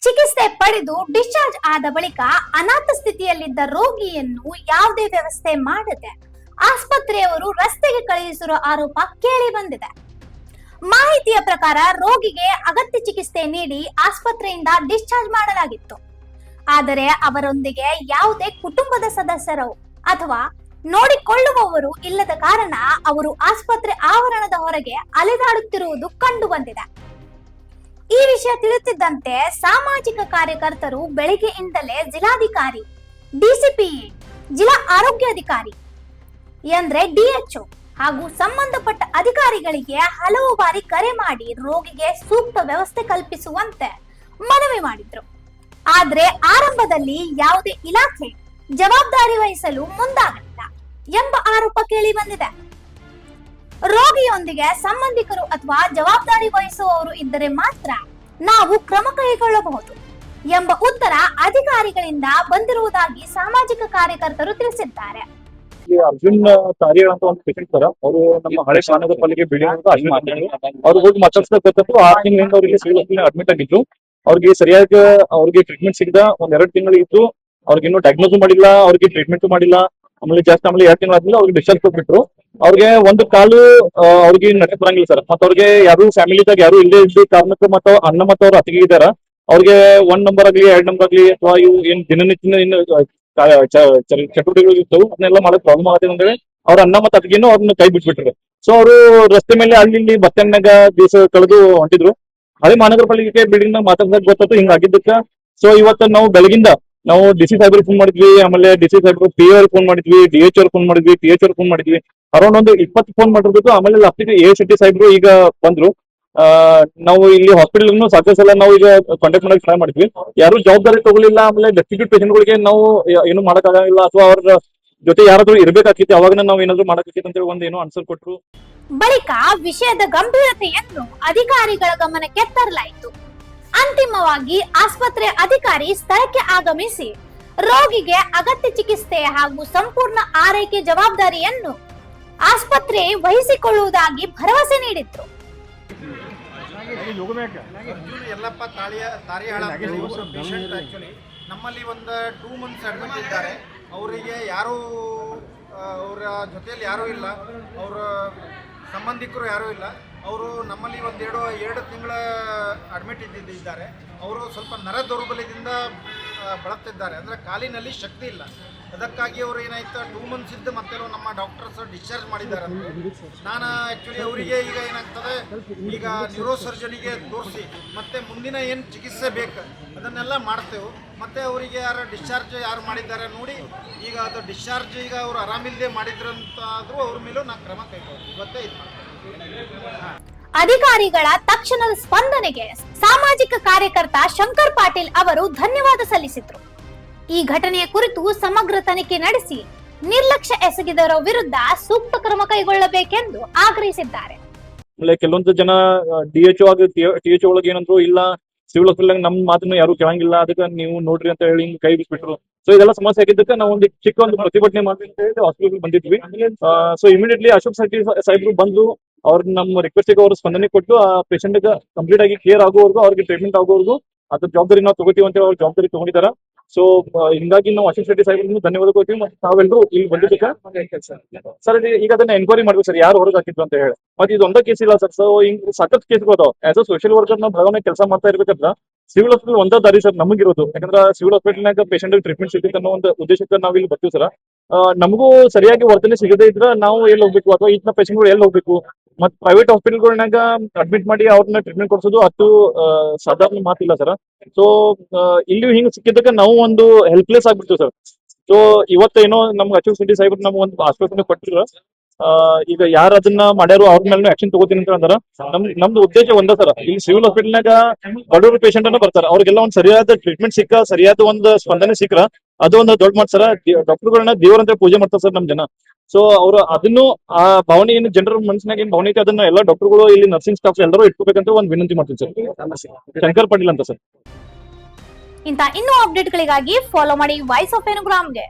ಚಿಕಿತ್ಸೆ ಪಡೆದು ಡಿಸ್ಚಾರ್ಜ್ ಆದ ಬಳಿಕ ಅನಾಥ ಸ್ಥಿತಿಯಲ್ಲಿದ್ದ ರೋಗಿಯನ್ನು ಯಾವುದೇ ವ್ಯವಸ್ಥೆ ಮಾಡದೆ ಆಸ್ಪತ್ರೆಯವರು ರಸ್ತೆಗೆ ಕಳುಹಿಸಿರುವ ಆರೋಪ ಕೇಳಿ ಬಂದಿದೆ. ಮಾಹಿತಿಯ ಪ್ರಕಾರ ರೋಗಿಗೆ ಅಗತ್ಯ ಚಿಕಿತ್ಸೆ ನೀಡಿ ಆಸ್ಪತ್ರೆಯಿಂದ ಡಿಸ್ಚಾರ್ಜ್ ಮಾಡಲಾಗಿತ್ತು. ಆದರೆ ಅವರೊಂದಿಗೆ ಯಾವುದೇ ಕುಟುಂಬದ ಸದಸ್ಯರು ಅಥವಾ ನೋಡಿಕೊಳ್ಳುವವರು ಇಲ್ಲದ ಕಾರಣ ಅವರು ಆಸ್ಪತ್ರೆ ಆವರಣದ ಹೊರಗೆ ಅಲೆದಾಡುತ್ತಿರುವುದು ಕಂಡು ಬಂದಿದೆ. ಈ ವಿಷಯ ತಿಳಿಯುತ್ತಿದ್ದಂತೆ ಸಾಮಾಜಿಕ ಕಾರ್ಯಕರ್ತರು ಬೆಳಗ್ಗೆಯಿಂದಲೇ ಜಿಲ್ಲಾಧಿಕಾರಿ, ಡಿಸಿಪಿಎ, ಜಿಲ್ಲಾ ಆರೋಗ್ಯಾಧಿಕಾರಿ ಅಂದ್ರೆ DHO ಹಾಗೂ ಸಂಬಂಧಪಟ್ಟ ಅಧಿಕಾರಿಗಳಿಗೆ ಹಲವು ಬಾರಿ ಕರೆ ಮಾಡಿ ರೋಗಿಗೆ ಸೂಕ್ತ ವ್ಯವಸ್ಥೆ ಕಲ್ಪಿಸುವಂತೆ ಮನವಿ ಮಾಡಿದ್ರು. ಆದ್ರೆ ಆರಂಭದಲ್ಲಿ ಯಾವುದೇ ಇಲಾಖೆ ಜವಾಬ್ದಾರಿ ವಹಿಸಲು ಮುಂದಾಗಲಿಲ್ಲ ಎಂಬ ಆರೋಪ ಕೇಳಿ ಬಂದಿದೆ. ರೋಗಿಯೊಂದಿಗೆ ಸಂಬಂಧಿಕರು ಅಥವಾ ಜವಾಬ್ದಾರಿ ವಹಿಸುವವರು ಇದ್ದರೆ ಮಾತ್ರ ನಾವು ಕ್ರಮ ಕೈಗೊಳ್ಳಬಹುದು ಎಂಬ ಉತ್ತರ ಅಧಿಕಾರಿಗಳಿಂದ ಬಂದಿರುವುದಾಗಿ ಸಾಮಾಜಿಕ ಕಾರ್ಯಕರ್ತರು ತಿಳಿಸಿದ್ದಾರೆ. ಅರ್ಜುನ್ ತಾರಿಯಾಳ್ ಅಂತ ಒಂದು ಪೇಷಂಟ್ ಸರ್, ಅವರು ನಮ್ಮ ಹಳೆ ಶಾನಗರ ಪಾಲಿಕೆ ಬಿಲ್ಡಿಂಗ್ ಅವ್ರು ಹೋಗಿ ಮಾತಾಡ್ಸಬೇಕು. 6 ತಿಂಗಳಿಂದ ಅವರಿಗೆ ಸಿವಿಲ್ ಹಾಸ್ಪಿಟಲ್ ಅಡ್ಮಿಟ್ ಆಗಿದ್ರು. ಅವ್ರಿಗೆ ಸರಿಯಾಗಿ ಅವ್ರಿಗೆ ಟ್ರೀಟ್ಮೆಂಟ್ ಸಿಗದ ಒಂದ್ 2 ತಿಂಗಳಿತ್ತು. ಅವ್ರಿಗೆ ಇನ್ನೂ ಡಯಾಗ್ನೋಸ್ ಮಾಡಿಲ್ಲ, ಅವ್ರಿಗೆ ಟ್ರೀಟ್ಮೆಂಟ್ ಮಾಡಿಲ್ಲ. ಆಮೇಲೆ 2 ತಿಂಗಳಾದ್ಮೇಲೆ ಅವ್ರಿಗೆ ಡಿಸ್ಚಾರ್ಜ್ ಕೊಟ್ಬಿಟ್ರು. ಅವ್ರಿಗೆ ಒಂದು ಕಾಲು ಅವ್ರಿಗೆ ನಟಕ್ ಬರಂಗಿಲ್ಲ ಸರ್. ಮತ್ತ ಅವ್ರಿಗೆ ಯಾರು ಫ್ಯಾಮಿಲಿದಾಗ ಯಾರು ಇಲ್ಲೇ ಇದ್ದ ಕಾರಣಕ್ಕೆ ಮತ್ತ ಅಣ್ಣ ಮತ್ತ ಅವ್ರ ಅತ್ತಿಗೆ ಇದ್ದಾರ. ಅವ್ರಿಗೆ 1 ನಂಬರ್ ಆಗ್ಲಿ 2 ನಂಬರ್ ಆಗ್ಲಿ ಅಥವಾ ಇವು ಏನ್ ದಿನನಿತ್ಯ ಚಟುವಟಿಕೆಗಳು ಇರ್ತವು ಅದನ್ನೆಲ್ಲ ಮಾಡಕ್ ಪ್ರಾಬ್ಲಮ್ ಆಗತ್ತೆ ಅಂತೇಳಿ ಅವ್ರ ಅಣ್ಣ ಮತ್ತ ಅತ್ತಿಗೆನೂ ಅವ್ರನ್ನ ಕೈ ಬಿಟ್ಬಿಟ್ರು. ಸೊ ಅವರು ರಸ್ತೆ ಮೇಲೆ ಅಲ್ಲಿ ಇಲ್ಲಿ ಬಸ್ ಸ್ಟ್ಯಾಂಡ್ನಾಗ ದಿವಸ ಕಳೆದು ಹೊಂಟಿದ್ರು. ಅದೇ ಮಹಾನಗರ ಪಾಲಿಕೆ ಬಿಲ್ಡಿಂಗ್ ನಾಗ ಮಾತಾಡ್ದಾಗ ಗೊತ್ತಾಯ್ತು ಹಿಂಗ ಆಗಿದ್ದಕ್ಕ. ಸೊ ಇವತ್ತು ನಾವು ಬೆಳಗಿಂದ ನಾವು DC ಸಾಹೇಬ್ರಿಗೆ ಫೋನ್ ಮಾಡಿದ್ವಿ, ಆಮೇಲೆ DC ಸಾಹೇಬ್ರು PA ಅವ್ರಿಗೆ ಫೋನ್ ಮಾಡಿದ್ವಿ, DH ಅವ್ರಿಗೆ ಫೋನ್ ಮಾಡಿದ್ವಿ, TH ಅವ್ರಿಗೆ ಫೋನ್ ಮಾಡಿದ್ವಿ. ಅರೌಂಡ್ ಒಂದು 20 ಫೋನ್ ಮಾಡಿರ್ಬೇಕು. ಆಮೇಲೆ ಲಾಸ್ಟಿಗೆ ACT ಸಾಹೇಬ್ರು ಈಗ ಬಂದ್ರು. ನಾವು ಇಲ್ಲಿ ಹಾಸ್ಪಿಟಲ್ ಸಾಕಷ್ಟು ಸಲ ನಾವು ಈಗ ಕಾಂಟ್ಯಾಕ್ಟ್ ಮಾಡಕ್ ಟ್ರೈ ಮಾಡಿದ್ವಿ. ಯಾರು ಜವಾಬ್ದಾರಿ ತಗೊಳ್ಳಿಲ್ಲ. ಆಮೇಲೆ ಡೆಸ್ಟಿಟ್ಯೂಟ್ ಪೇಷಂಟ್ ಗಳಿಗೆ ನಾವು ಏನು ಮಾಡಕ್ ಆಗಲ್ಲ ಅಥವಾ ಅವ್ರ ಜೊತೆ ಯಾರಾದ್ರೂ ಇರ್ಬೇಕಾಗಿತ್ತು, ಅವಾಗ ನಾವ್ ಏನಾದ್ರು ಮಾಡಕ್ಕಿತ್ತು ಅಂತ ಒಂದು ಏನೋ ಆನ್ಸರ್ ಕೊಟ್ರು. ಬಳಿಕ ವಿಷಯದ ಗಂಭೀರತೆಯನ್ನು ಅಧಿಕಾರಿಗಳ ಗಮನಕ್ಕೆ ತರಲಾಯಿತು. ಅಂತಿಮವಾಗಿ ಆಸ್ಪತ್ರೆ ಅಧಿಕಾರಿ ಸ್ಥಳಕ್ಕೆ ಆಗಮಿಸಿ ರೋಗಿಗೆ ಅಗತ್ಯ ಚಿಕಿತ್ಸೆ ಹಾಗೂ ಸಂಪೂರ್ಣ ಆರೈಕೆ ಜವಾಬ್ದಾರಿಯನ್ನು ಆಸ್ಪತ್ರೆ ವಹಿಸಿಕೊಳ್ಳುವುದಾಗಿ ಭರವಸೆ ನೀಡಿದ್ರು. ಯಲ್ಲಪ್ಪ ತಾರಿಯಾಳ ಪೇಷಂಟ್ ಆಕ್ಚುಲಿ ನಮ್ಮಲ್ಲಿ ಒಂದು 2 ಮಂತ್ಸ್ ಅಡ್ಮಿಟ್ ಇದ್ದಾರೆ. ಅವರಿಗೆ ಯಾರು ಅವರ ಜೊತೆಯಲ್ಲಿ ಯಾರೂ ಇಲ್ಲ, ಅವರ ಸಂಬಂಧಿಕರು ಯಾರೂ ಇಲ್ಲ. ಅವರು ನಮ್ಮಲ್ಲಿ ಒಂದು 2 ತಿಂಗಳ ಅಡ್ಮಿಟ್ ಇದ್ದಾರೆ. ಅವರು ಸ್ವಲ್ಪ ನರ ದೌರ್ಬಲ್ಯದಿಂದ ಬಳಲ್ತಿದ್ದಾರೆ, ಅಂದರೆ ಕಾಲಿನಲ್ಲಿ ಶಕ್ತಿ ಇಲ್ಲ. ಅದಕ್ಕಾಗಿ ಅವರು ಏನಾಯ್ತು 2 ಮಂತ್ಸ್ ಇದ್ದು ಮತ್ತೆ ನಮ್ಮ ಡಾಕ್ಟರ್ಸ್ ಡಿಸ್ಚಾರ್ಜ್ ಮಾಡಿದ್ದಾರೆ. ನಾನು ಆ್ಯಕ್ಚುಲಿ ಅವರಿಗೆ ಈಗ ಏನಾಗ್ತದೆ, ಈಗ ನ್ಯೂರೋಸರ್ಜನಿಗೆ ತೋರಿಸಿ ಮತ್ತೆ ಮುಂದಿನ ಏನು ಚಿಕಿತ್ಸೆ ಬೇಕು ಅದನ್ನೆಲ್ಲ ಮಾಡ್ತೇವೆ. ಮತ್ತು ಅವರಿಗೆ ಡಿಸ್ಚಾರ್ಜ್ ಯಾರು ಮಾಡಿದ್ದಾರೆ ನೋಡಿ, ಈಗ ಅದು ಡಿಸ್ಚಾರ್ಜ್ ಈಗ ಅವರು ಆರಾಮಿಲ್ಲದೆ ಮಾಡಿದ್ರಂತಾದರೂ ಅವ್ರ ಮೇಲೂ ನಾನು ಕ್ರಮ ಕೈಗೊಳ್ಳಿ ಇವತ್ತೇ ಇದು ಮಾಡ್ತೀನಿ. ಅಧಿಕಾರಿಗಳ ತಕ್ಷಣದ ಸ್ಪಂದನೆಗೆ ಸಾಮಾಜಿಕ ಕಾರ್ಯಕರ್ತ ಶಂಕರ್ ಪಾಟೀಲ್ ಅವರು ಧನ್ಯವಾದ ಸಲ್ಲಿಸಿದ್ರು. ಈ ಘಟನೆಯ ಕುರಿತು ಸಮಗ್ರ ತನಿಖೆ ನಡೆಸಿ ನಿರ್ಲಕ್ಷ್ಯ ಎಸಗಿದವರ ವಿರುದ್ಧ ಸೂಕ್ತ ಕ್ರಮ ಕೈಗೊಳ್ಳಬೇಕೆಂದು ಆಗ್ರಹಿಸಿದ್ದಾರೆ. ಕೆಲವೊಂದು ಜನ DHO ಆಗಿ THO ಒಳಗೆ ಏನಂದ್ರು, ಇಲ್ಲ ಸಿವಿಲ್ ಹಾಸ್ಪಿಟಲ್ ನಮ್ ಮಾತನ್ನು ಯಾರು ಕೇಳಂಗಿಲ್ಲ, ಅದಕ್ಕೆ ನೀವು ನೋಡ್ರಿ ಅಂತ ಹೇಳಿ ಕೈ ಬಿಟ್ಬಿಟ್ರು. ಸೊ ಇದೆಲ್ಲ ಸಮಸ್ಯೆ ಆಗಿದ್ದಕ್ಕೆ ನಾವು ಒಂದು ಚಿಕ್ಕ ಒಂದು ಪ್ರತಿಭಟನೆ ಮಾಡಿ ಅಂತ ಹೇಳಿ ಹಾಸ್ಪಿಟಲ್ ಬಂದಿದ್ವಿ. ಸೊ ಇಮಿಡಿಯೇಟ್ಲಿ ಅಶೋಕ್ ಸಾಹೇಬ್ರು ಬಂದು ಅವ್ರ ನಮ್ಮ ರಿಕ್ವೆಸ್ಟ್ಗೆ ಅವರು ಸ್ಪಂದನೆ ಕೊಟ್ಟು ಆ ಪೇಷಂಟ್ ಕಂಪ್ಲೀಟ್ ಆಗಿ ಕ್ಲಿಯರ್ ಆಗೋವರೆಗೂ ಅವ್ರಿಗೆ ಟ್ರೀಟ್ಮೆಂಟ್ ಆಗೋವರೆಗೂ ಅದ್ರ ಜವಾಬ್ದಾರಿ ನಾವು ತಗೋತೀವಿ ಅಂತ ಅವ್ರ ಜವಾಬ್ದಾರಿ ತಗೊಂಡಿದ್ದಾರೆ. ಸೊ ಹಿಂಗಾಗಿ ನಾವು ಅಶೋಕ್ ಸಾಹೇಬ್ರಿಗೆ ಧನ್ಯವಾದ ಕೊಡ್ತೀವಿ. ಮತ್ತೆ ನಾವೆಲ್ಲರೂ ಇಲ್ಲಿ ಬಂದಿದ್ದಕ್ಕೆ ಸರ್ ಈಗ ಅದನ್ನ ಎನ್ಕ್ವೈರಿ ಮಾಡ್ಬೇಕು ಸರ್, ಯಾರು ಹೊರಗೆ ಹಾಕಿದ್ರು ಅಂತ ಹೇಳಿ. ಮತ್ತೆ ಇದು ಒಂದೇ ಕೇಸ್ ಇಲ್ಲ ಸರ್. ಸೊ ಹಿಂಗ್ ಸಾಕಷ್ಟು ಕೇಸ್ಗಳು ಆಸ್ ಅ ಸೋಷಿಯಲ್ ವರ್ಕರ್ ನಾವು ಬೆಳವಣಿಗೆ ಕೆಲಸ ಮಾಡ್ತಾ ಇರ್ಬೇಕಂದ್ರ ಸಿವಿಲ್ ಹಾಸ್ಪಿಟಲ್ ಒಂದೇ ದಾರಿ ಸರ್ ನಮಗಿರೋದು. ಯಾಕಂದ್ರೆ ಸಿವಿಲ್ ಹಾಸ್ಪಿಟಲ್ನಾಗ ಪೇಷಂಟ್ ಟ್ರೀಟ್ಮೆಂಟ್ ಸಿಗುತ್ತೆ ಅನ್ನೋ ಒಂದು ಉದ್ದೇಶಕ್ಕೆ ನಾವು ಇಲ್ಲಿ ಬರ್ತೀವಿ ಸರ್. ನಮಗೂ ಸರಿಯಾಗಿ ವರ್ತನೆ ಸಿಗದೇ ಇದ್ರೆ ನಾವು ಎಲ್ಲಿ ಹೋಗ್ಬೇಕು ಅಥವಾ ಈಗಿನ ಪೇಷಂಟ್ಗಳು ಎಲ್ಲಿ ಹೋಗ್ಬೇಕು. ಮತ್ ಪ್ರೈವೇಟ್ ಹಾಸ್ಪಿಟಲ್ಗಳಾಗ ಅಡ್ಮಿಟ್ ಮಾಡಿ ಅವ್ರನ್ನ ಟ್ರೀಟ್ಮೆಂಟ್ ಕೊಡ್ಸೋದು ಅಷ್ಟು ಸಾಧಾರಣ ಮಾತಿಲ್ಲ ಸರ್. ಸೊ ಇಲ್ಲಿ ಹಿಂಗ್ ಸಿಕ್ಕಿದ್ದಕ್ಕೆ ನಾವು ಒಂದು ಹೆಲ್ಪ್ಲೆಸ್ ಆಗ್ಬಿಡ್ತೀವಿ ಸರ್. ಸೊ ಇವತ್ತೇನೋ ನಮ್ಗೆ ಅಶೋಕ್ ಸಾಹೇಬ್ರು ನಮ್ಗೆ ಒಂದು ಆಶ್ವಾಸನೆ ಕೊಟ್ಟಿದ್ರು. ಈಗ ಯಾರು ಅದನ್ನ ಮಾಡ್ಯಾರೋ ಅವ್ರ ಮೇಲೆ ಆಕ್ಷನ್ ತಗೋತೀನಿ ಅಂತ ಅಂದಾರ. ನಮ್ದು ಉದ್ದೇಶ ಒಂದೇ ಸರ್, ಇಲ್ಲಿ ಸಿವಿಲ್ ಹಾಸ್ಪಿಟಲ್ನಾಗ ಬಡವರು ಪೇಷಂಟ್ ಅನ್ನ ಬರ್ತಾರ, ಅವ್ರಿಗೆಲ್ಲ ಒಂದ್ ಸರಿಯಾದ ಟ್ರೀಟ್ಮೆಂಟ್ ಸಿಕ್ಕ, ಸರಿಯಾದ ಒಂದು ಸ್ಪಂದನೆ ಸಿಕ್ಕ್ರ ಅದು ಒಂದು ದೊಡ್ಡ ಮಾಡ್ತಾರ. ಡಾಕ್ಟರ್ಗಳನ್ನ ದೇವರಂತ ಪೂಜೆ ಮಾಡ್ತಾರ ಸರ್ ನಮ್ ಜನ. ಸೊ ಅವರು ಅದನ್ನು ಆ ಭಾವನೆ ಏನು ಜನರ ಮನಸ್ಸಿನಾಗ ಏನ್ ಭಾವನೆ ಐತೆ ಅದನ್ನ ಎಲ್ಲ ಡಾಕ್ಟರ್ಗಳು ಇಲ್ಲಿ ನರ್ಸಿಂಗ್ ಸ್ಟಾಫ್ ಎಲ್ಲರೂ ಇಟ್ಕೋಬೇಕಂತ ಒಂದು ವಿನಂತಿ ಮಾಡ್ತೀನಿ ಸರ್. ಶಂಕರ್ ಪಾಟೀಲ್ ಅಂತ ಸರ್. ಇಂಥ ಇನ್ನೂ ಅಪ್ಡೇಟ್ಗಳಿಗಾಗಿ ಫಾಲೋ ಮಾಡಿ ವಾಯ್ಸ್ ಆಫ್ ಏನುಗ್ರಾಮ್ಗೆ.